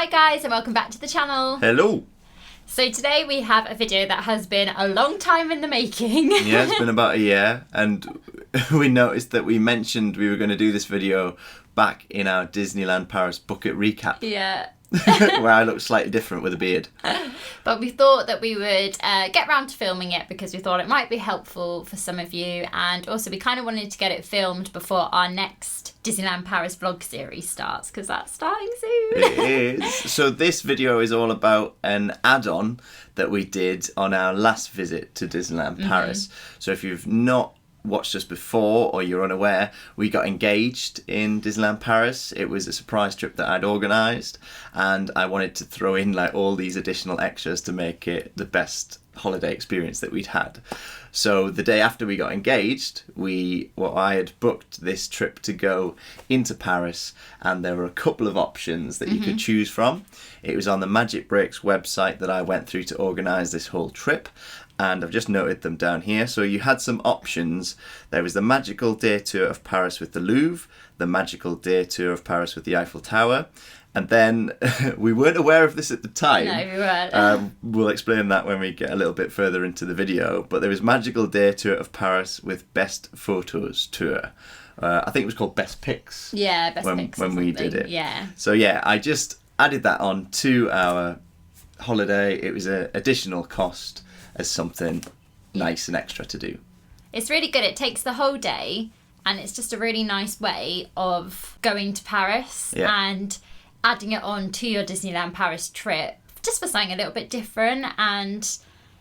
Hi guys and welcome back to the channel. Hello. So today we have a video that has been a long time in the making. Yeah, it's been about a year, and we noticed that we mentioned we were going to do this video back in our Disneyland Paris bucket recap. Yeah. Where I look slightly different with a beard. But we thought that we would get round to filming it because we thought it might be helpful for some of you, and also we kind of wanted to get it filmed before our next Disneyland Paris vlog series starts, because that's starting soon. It is. So this video is all about an add-on that we did on our last visit to Disneyland Paris. So if you've not watched us before or you're unaware, we got engaged in Disneyland Paris. It was a surprise trip that I'd organised, and I wanted to throw in like all these additional extras to make it the best holiday experience that we'd had. So the day after we got engaged, I had booked this trip to go into Paris, and there were a couple of options that you could choose from. It was on the Magic Breaks website that I went through to organise this whole trip, and I've just noted them down here. So you had some options. There was the magical day tour of Paris with the Louvre, the magical day tour of Paris with the Eiffel Tower, and then we weren't aware of this at the time. No, we weren't. We'll explain that when we get a little bit further into the video. But there was magical day tour of Paris with best photos tour. I think it was called best pics. Yeah, best pics when we did it. Yeah. So yeah, I just added that on to our holiday. It was an additional cost as something nice and extra to do. It's really good. It takes the whole day, and it's just a really nice way of going to Paris and adding it on to your Disneyland Paris trip, just for something a little bit different. And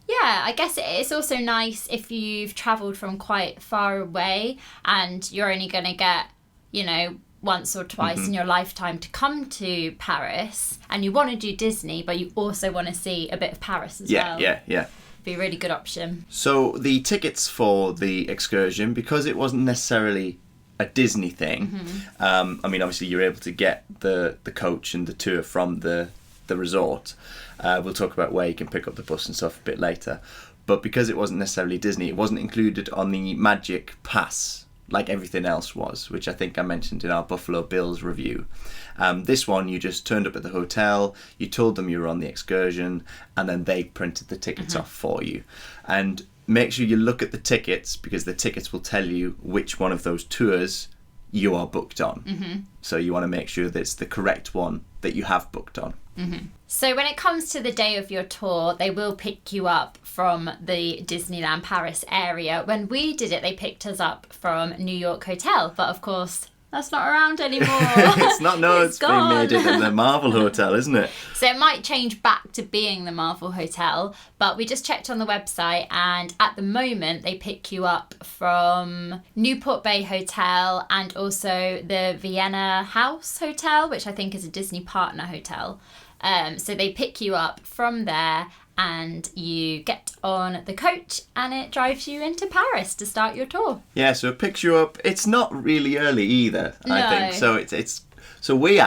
yeah, I guess it's also nice if you've travelled from quite far away and you're only going to get, once or twice in your lifetime to come to Paris, and you want to do Disney, but you also want to see a bit of Paris as well. Yeah. Be a really good option. So the tickets for the excursion, because it wasn't necessarily a Disney thing, obviously you're able to get the coach and the tour from the resort. We'll talk about where you can pick up the bus and stuff a bit later. But because it wasn't necessarily Disney, it wasn't included on the Magic Pass like everything else was, which I think I mentioned in our Buffalo Bills review. This one, you just turned up at the hotel, you told them you were on the excursion, and then they printed the tickets off for you. And make sure you look at the tickets, because the tickets will tell you which one of those tours you are booked on. So you want to make sure that it's the correct one that you have booked on. So when it comes to the day of your tour, they will pick you up from the Disneyland Paris area. When we did it, they picked us up from New York Hotel, but of course that's not around anymore. It's not, no, it's been gone. made into the Marvel Hotel, isn't it? So it might change back to being the Marvel Hotel, but we just checked on the website, and at the moment they pick you up from Newport Bay Hotel and also the Vienna House Hotel, which I think is a Disney partner hotel. So they pick you up from there, and you get on the coach and it drives you into Paris to start your tour. Yeah, so it picks you up. It's not really early either, I think. So so we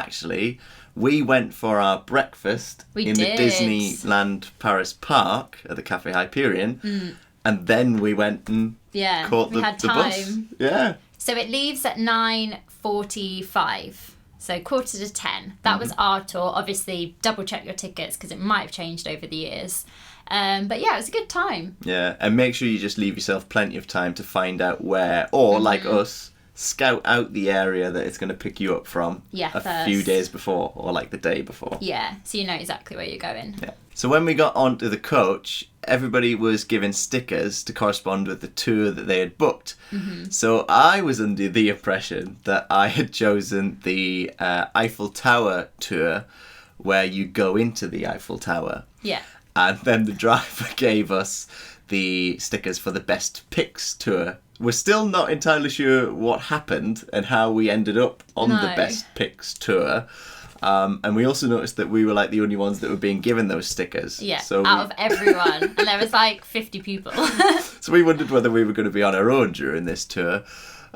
went for our breakfast the Disneyland Paris park at the Café Hyperion, and then we went and caught the bus. Yeah. So it leaves at 9:45. So 9:45. That was our tour. Obviously, double check your tickets because it might have changed over the years. But yeah, it was a good time. Yeah, and make sure you just leave yourself plenty of time to find out where, or like us, scout out the area that it's going to pick you up from a few days before, or like the day before. Yeah, so you know exactly where you're going. Yeah. So when we got onto the coach, everybody was given stickers to correspond with the tour that they had booked. So I was under the impression that I had chosen the Eiffel Tower tour, where you go into the Eiffel Tower. Yeah. And then the driver gave us the stickers for the Best Pics tour. We're still not entirely sure what happened and how we ended up on the Best Pics tour. And we also noticed that we were like the only ones that were being given those stickers. Yeah, so out of everyone. And there was like 50 people. So we wondered whether we were going to be on our own during this tour.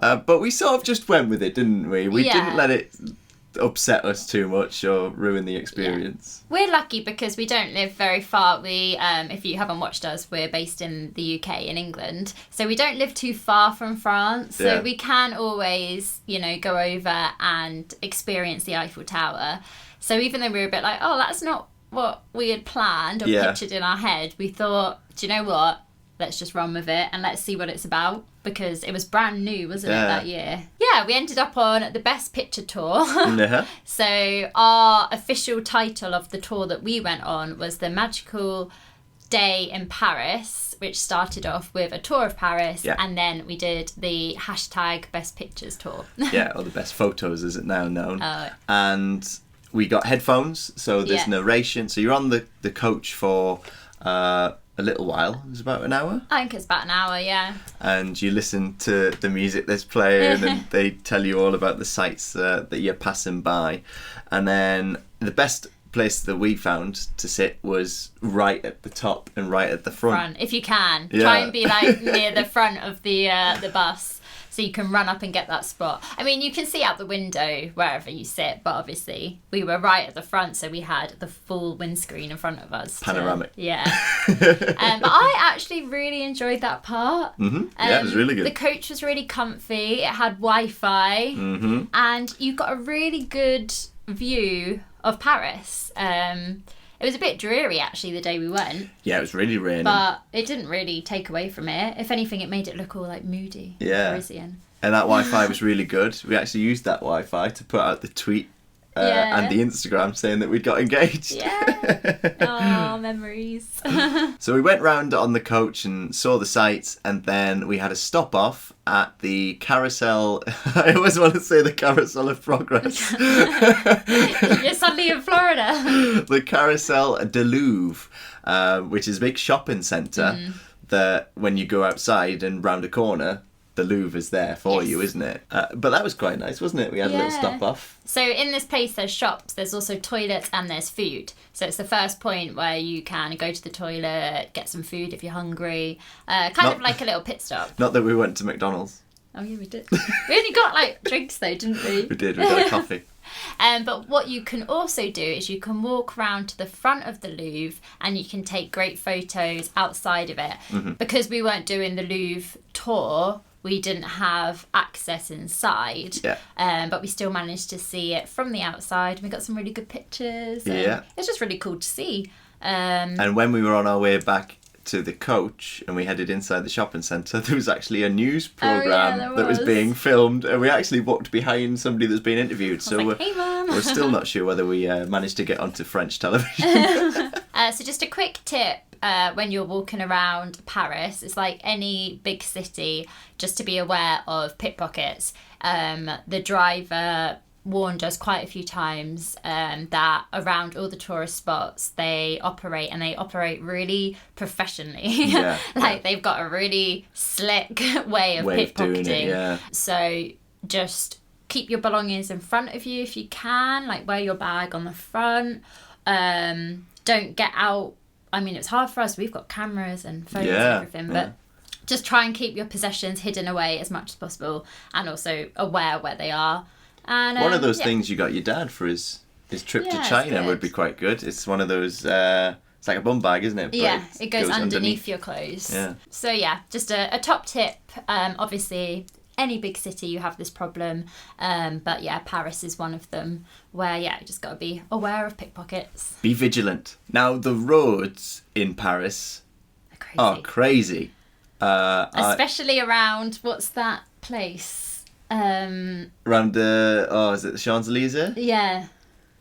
But we sort of just went with it, didn't we? We didn't let it upset us too much or ruin the experience. We're lucky because we don't live very far. We, if you haven't watched us, we're based in the UK, in England. So we don't live too far from France. So we can always, go over and experience the Eiffel Tower. So even though we were a bit like, oh, that's not what we had planned or pictured in our head, we thought, do you know what? Let's just run with it and let's see what it's about, because it was brand new, wasn't it, that year? Yeah, we ended up on the Best Picture tour. So our official title of the tour that we went on was the Magical Day in Paris, which started off with a tour of Paris, and then we did the hashtag Best Pictures tour. Or the Best Photos, as it now known. And we got headphones, so there's narration. So you're on the coach for a little while. It was about an hour. I think it's about an hour, yeah. And you listen to the music that's playing, and they tell you all about the sights that you're passing by. And then the best place that we found to sit was right at the top and right at the front. If you can. Try and be like near the front of the bus, so you can run up and get that spot. I mean, you can see out the window wherever you sit, but obviously we were right at the front, so we had the full windscreen in front of us. Panoramic. But I actually really enjoyed that part. It was really good. The coach was really comfy. It had Wi-Fi, and you got a really good view of Paris. It was a bit dreary, actually, the day we went. Yeah, it was really raining. But it didn't really take away from it. If anything, it made it look all, like, moody. Parisian. And that Wi-Fi was really good. We actually used that Wi-Fi to put out the tweet and the Instagram saying that we'd got engaged. Oh, memories. So we went round on the coach and saw the sights, and then we had a stop off at the carousel. I always want to say the Carousel of Progress. You're suddenly in Florida. The Carousel de Louvre, which is a big shopping centre that when you go outside and round a corner, the Louvre is there for you, isn't it? But that was quite nice, wasn't it? We had a little stop off. So in this place, there's shops, there's also toilets, and there's food. So it's the first point where you can go to the toilet, get some food if you're hungry. Kind of like a little pit stop. Not that we went to McDonald's. Oh yeah, we did. We only got like drinks though, didn't we? We did, we got a coffee. But what you can also do is you can walk around to the front of the Louvre and you can take great photos outside of it. Because we weren't doing the Louvre tour, we didn't have access inside, but we still managed to see it from the outside. We got some really good pictures. It's just really cool to see. And when we were on our way back to the coach and we headed inside the shopping centre, there was actually a news programme that was being filmed, and we actually walked behind somebody that's being interviewed. So like, hey, Mum. We're still not sure whether we managed to get onto French television. So just a quick tip. When you're walking around Paris, it's like any big city, just to be aware of pickpockets. The driver warned us quite a few times that around all the tourist spots they operate really professionally. They've got a really slick way of pickpocketing. Doing it, So just keep your belongings in front of you if you can, like wear your bag on the front. Don't get out. I mean, it's hard for us. We've got cameras and phones and everything, but just try and keep your possessions hidden away as much as possible, and also aware where they are. And one of those things you got your dad for his trip to China would be quite good. It's one of those. It's like a bum bag, isn't it? But it goes underneath your clothes. So just a top tip. Obviously, any big city you have this problem, but Paris is one of them where you just got to be aware of pickpockets. Be vigilant. Now the roads in Paris are crazy. Especially around, what's that place? Around is it the Champs-Elysees? Yeah.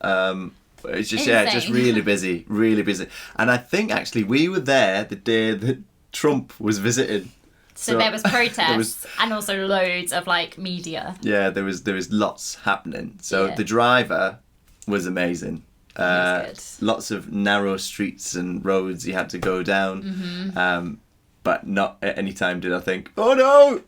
It's just just really busy, really busy. And I think actually we were there the day that Trump was visiting. So there was protests and also loads of media. Yeah, there was lots happening. So the driver was amazing. Lots of narrow streets and roads you had to go down. But not at any time did I think, oh no!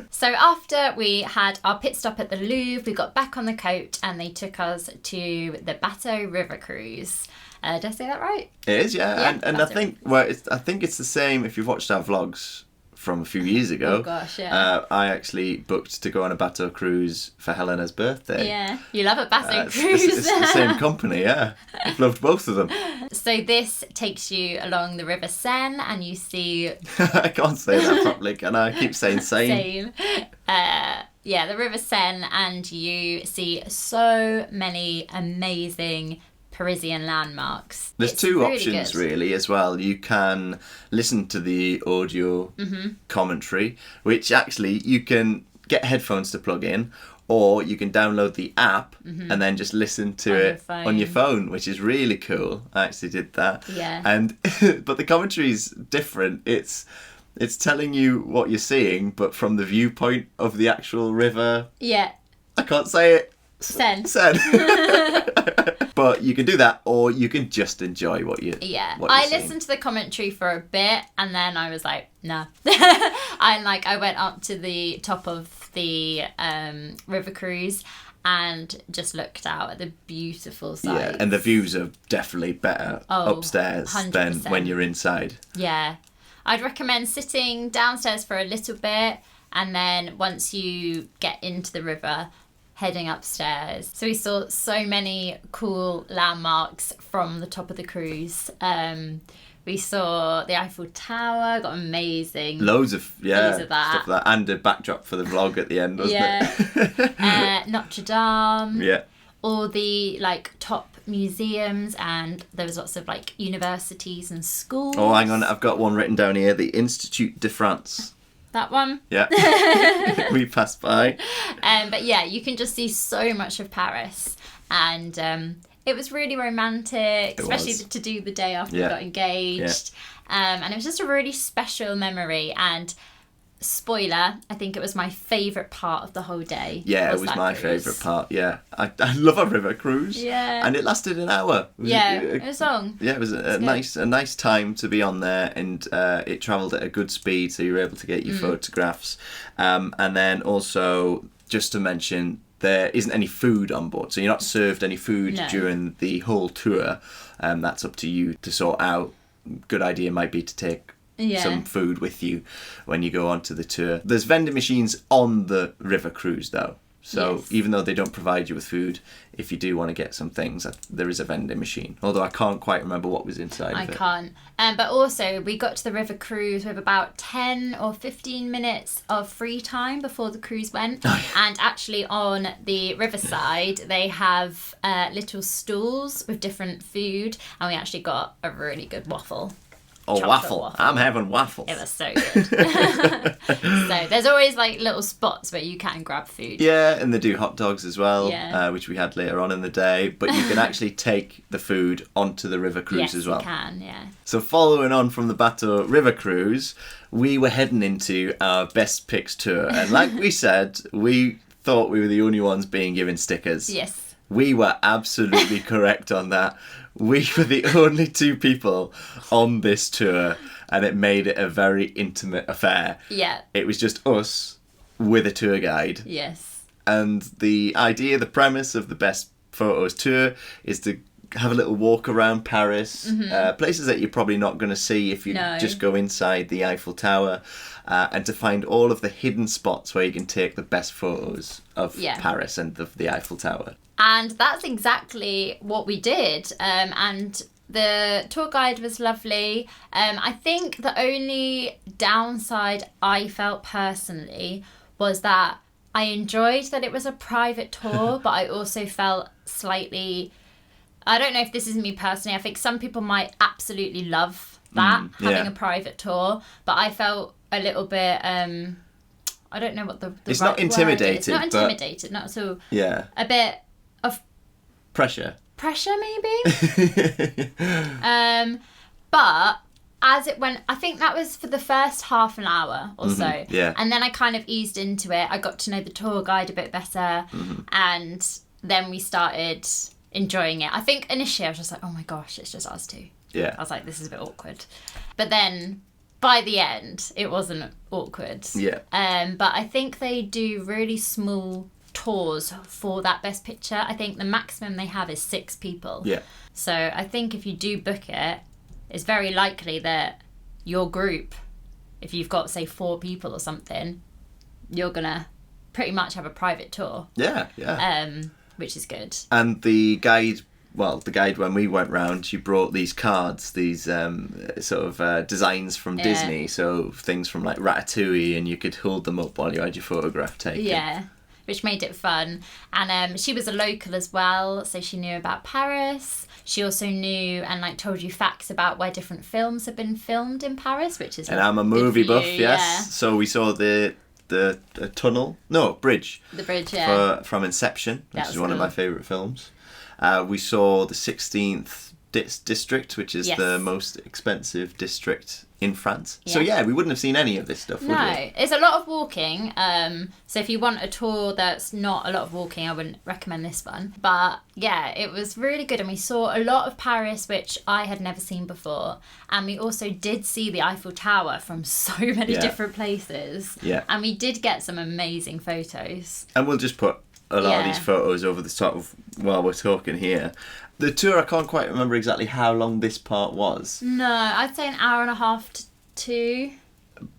So after we had our pit stop at the Louvre, we got back on the coach and they took us to the Bateau River Cruise. Did I say that right? It is, and I think I think it's the same if you've watched our vlogs from a few years ago. Oh gosh, I actually booked to go on a Bateau cruise for Helena's birthday. Yeah, you love a Bateau cruise. It's the same company, I've loved both of them. So this takes you along the River Seine and you see... I can't say that properly, can I? I keep saying Seine. Yeah, the River Seine, and you see so many amazing Parisian landmarks. There's It's two really options good. really as well. You can listen to the audio commentary, which actually you can get headphones to plug in, or you can download the app and then just listen to it on your phone, which is really cool. I actually did that. Yeah. And but the commentary's different. It's telling you what you're seeing, but from the viewpoint of the actual river. Yeah. I can't say it. Seine. But you can do that, or you can just enjoy what you. Yeah, what you're I seeing. listened to the commentary for a bit, and then I was like, nah. I went up to the top of the river cruise and just looked out at the beautiful sights. Yeah, and the views are definitely better upstairs 100%. than when you're inside. Yeah, I'd recommend sitting downstairs for a little bit, and then once you get into the river, heading upstairs. So we saw so many cool landmarks from the top of the cruise. We saw the Eiffel Tower, got amazing. Loads of that. stuff like that, and a backdrop for the vlog at the end, wasn't it? Notre-Dame. Yeah. All the top museums, and there was lots of universities and schools. Oh, hang on, I've got one written down here. The Institut de France. That one. Yeah. We passed by. But yeah, you can just see so much of Paris, and it was really romantic, especially to do the day after we got engaged. Yeah. And it was just a really special memory. And spoiler, I think it was my favourite part of the whole day. Yeah, it was my favourite part. Yeah, I love a river cruise. Yeah, and it lasted an hour. It was long. Yeah, it was a nice time to be on there, and it travelled at a good speed, so you were able to get your photographs. And then also, just to mention, there isn't any food on board, so you're not served any food during the whole tour. That's up to you to sort out. Good idea might be to take some food with you when you go onto the tour. There's vending machines on the river cruise though, so even though they don't provide you with food, if you do want to get some things, there is a vending machine, although I can't quite remember what was inside of it. I can't. But also we got to the river cruise with about 10 or 15 minutes of free time before the cruise went. And actually on the riverside they have little stalls with different food, and we actually got a really good waffle. Oh, waffle. I'm having waffles. It was so good. So there's always little spots where you can grab food. Yeah, and they do hot dogs as well, which we had later on in the day. But you can actually take the food onto the river cruise as well. Yes, you can, yeah. So following on from the Bateau River Cruise, we were heading into our Best Picks tour. And like we said, we thought we were the only ones being given stickers. Yes. We were absolutely correct on that. We were the only two people on this tour, and it made it a very intimate affair. Yeah. It was just us with a tour guide. Yes. And the idea, the premise of the Best Photos tour is to have a little walk around Paris, places that you're probably not going to see if you just go inside the Eiffel Tower, and to find all of the hidden spots where you can take the best photos of Paris and the Eiffel Tower. And that's exactly what we did. And the tour guide was lovely. I think the only downside I felt personally was that I enjoyed that it was a private tour, but I also felt slightly... I don't know if this is me personally. I think some people might absolutely love that, having a private tour. But I felt a little bit... I don't know what the it's right not intimidated. Word is. Not intimidated, not so... Yeah. A bit of... Pressure, maybe? But as it went... I think that was for the first half an hour or so. Yeah. And then I kind of eased into it. I got to know the tour guide a bit better. And then we started... enjoying it. I think initially I was just like, oh my gosh, it's just us two. Yeah. I was like, this is a bit awkward. But then by the end, it wasn't awkward. Yeah. But I think they do really small tours for that best picture. I think the maximum they have is 6 people. Yeah. So I think if you do book it, it's very likely that your group, if you've got, say, 4 people or something, you're going to pretty much have a private tour. Yeah, yeah. Which is good. And the guide when we went round, she brought these cards, these sort of designs from Disney, so things from like Ratatouille, and you could hold them up while you had your photograph taken. Yeah. which made it fun. And she was a local as well, so she knew about Paris. She also knew and like told you facts about where different films have been filmed in Paris, which is and I'm a good movie for buff, you, yes. yeah. So we saw the bridge. The bridge, yeah. From Inception, which That is was one of cool. my favourite films. We saw the 16th district, which is Yes. the most expensive district in France. So Yeah. yeah, we wouldn't have seen any of this stuff, would we? No, it's a lot of walking. So if you want a tour that's not a lot of walking, I wouldn't recommend this one. But yeah, it was really good, and we saw a lot of Paris, which I had never seen before. And we also did see the Eiffel Tower from so many Yeah. different places. Yeah. And we did get some amazing photos. And we'll just put a lot of Yeah. these photos over the top of while we're talking here. The tour, I can't quite remember exactly how long this part was, No, I'd say an hour and a half to 2.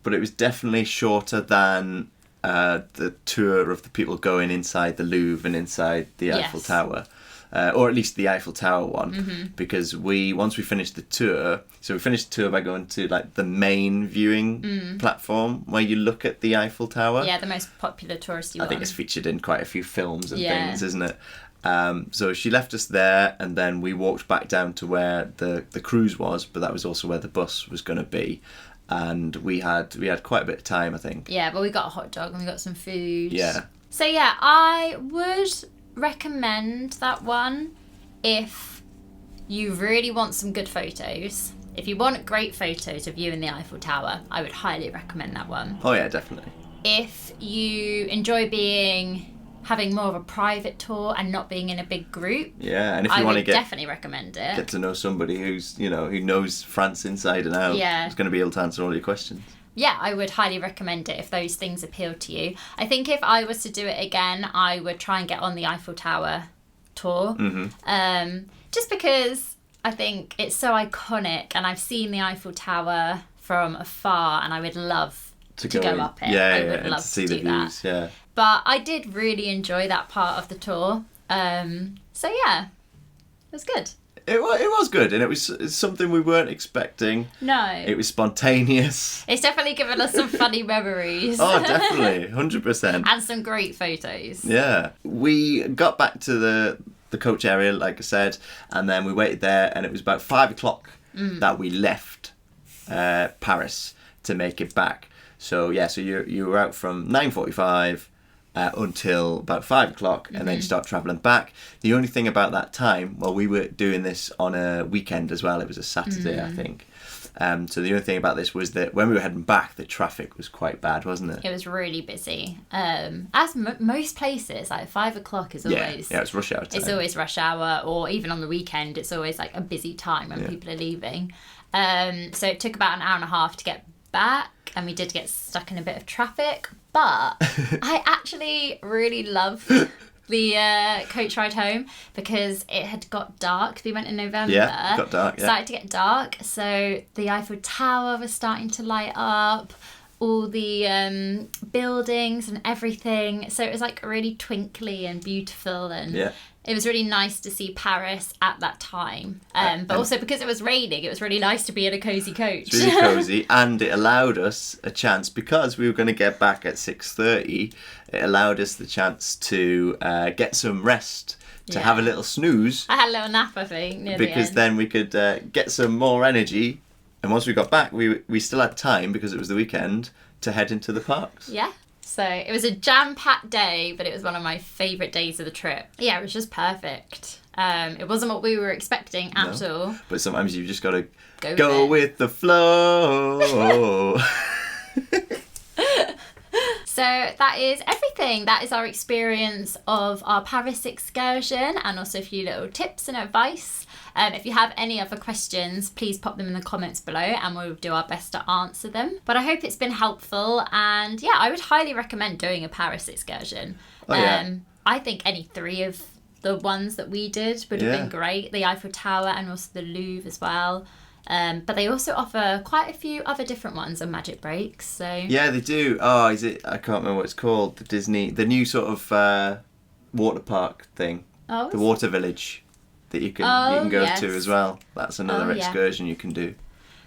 but it was definitely shorter than the tour of the people going inside the Louvre and inside the Eiffel Yes. Tower. Or at least the Eiffel Tower one, Mm-hmm. because once we finished the tour, so we finished the tour by going to like the main viewing platform where you look at the Eiffel Tower. Yeah, the most popular touristy I one. think it's featured in quite a few films and Yeah. things, isn't it? So she left us there, and then we walked back down to where the cruise was, but that was also where the bus was going to be. And we had quite a bit of time, I think. Yeah, but we got a hot dog and we got some food. Yeah. So yeah, I would recommend that one if you really want some good photos. If you want great photos of you in the Eiffel Tower, I would highly recommend that one. Oh yeah, definitely. If you enjoy having more of a private tour and not being in a big group, Yeah, and if I you want to would get definitely recommend it. get to know somebody who's who knows France inside and out, Yeah. who's going to be able to answer all your questions. Yeah, I would highly recommend it if those things appeal to you. I think if I was to do it again, I would try and get on the Eiffel Tower tour. Mm-hmm. Just because I think it's so iconic, and I've seen the Eiffel Tower from afar, and I would love to go up it. Yeah, I yeah, would and love to see to the do that. views. Yeah. But I did really enjoy that part of the tour. So yeah, it was good. It was good, and it's something we weren't expecting. No. It was spontaneous. It's definitely given us some funny memories. Oh, definitely, 100%. And some great photos. Yeah, we got back to the coach area, like I said, and then we waited there, and it was about 5:00 that we left Paris to make it back. So yeah, so you were out from 9:45 until about 5:00, and then you start travelling back. The only thing about that time, well, we were doing this on a weekend as well. It was a Saturday, I think. So the only thing about this was that when we were heading back, the traffic was quite bad, wasn't it? It was really busy. As most places, like 5:00 is always... Yeah, it's rush hour time. It's always rush hour, or even on the weekend, it's always like a busy time when people are leaving. So it took about an hour and a half to get back, and we did get stuck in a bit of traffic, but I actually really loved the coach ride home because it had got dark. We went in November. Yeah, it got dark, yeah. Started to get dark, so the Eiffel Tower was starting to light up, all the buildings and everything. So it was like really twinkly and beautiful, and it was really nice to see Paris at that time. But also because it was raining, it was really nice to be in a cosy coach. It's really cosy, and it allowed us a chance, because we were going to get back at 6:30. It allowed us the chance to get some rest, to have a little snooze. I had a little nap, I think, near the because end. then we could get some more energy. And once we got back, we still had time, because it was the weekend, to head into the parks. Yeah. So it was a jam-packed day, but it was one of my favourite days of the trip. Yeah, it was just perfect. It wasn't what we were expecting at all. But sometimes you've just got to Go go with with the flow. So that is everything. That is our experience of our Paris excursion, and also a few little tips and advice. If you have any other questions, please pop them in the comments below, and we'll do our best to answer them. But I hope it's been helpful, and yeah, I would highly recommend doing a Paris excursion. Oh, yeah. I think any 3 of the ones that we did would have been great. The Eiffel Tower and also the Louvre as well. But they also offer quite a few other different ones on Magic Breaks. So Yeah, they do. Oh, is it? I can't remember what it's called. The new sort of water park thing. Oh, The water village that you can go to as well. That's another excursion you can do.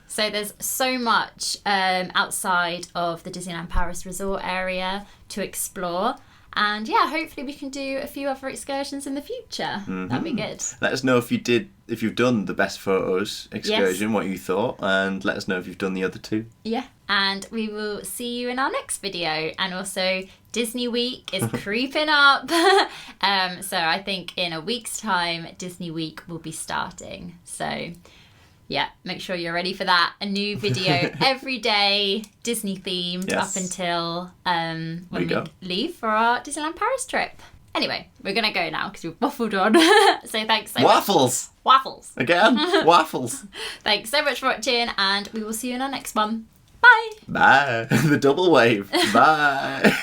So there's so much outside of the Disneyland Paris resort area to explore. And yeah, hopefully we can do a few other excursions in the future. That'd be good. Let us know if you've done the best photos excursion, what you thought, and let us know if you've done the other two. Yeah, and we will see you in our next video. And also, Disney Week is creeping up. So I think in a week's time, Disney Week will be starting. So yeah, make sure you're ready for that. A new video every day, Disney themed, up until when we leave for our Disneyland Paris trip. Anyway, we're going to go now because we've waffled on. So thanks so much. Waffles. Again, waffles. Thanks so much for watching, and we will see you in our next one. Bye. Bye. The double wave. Bye.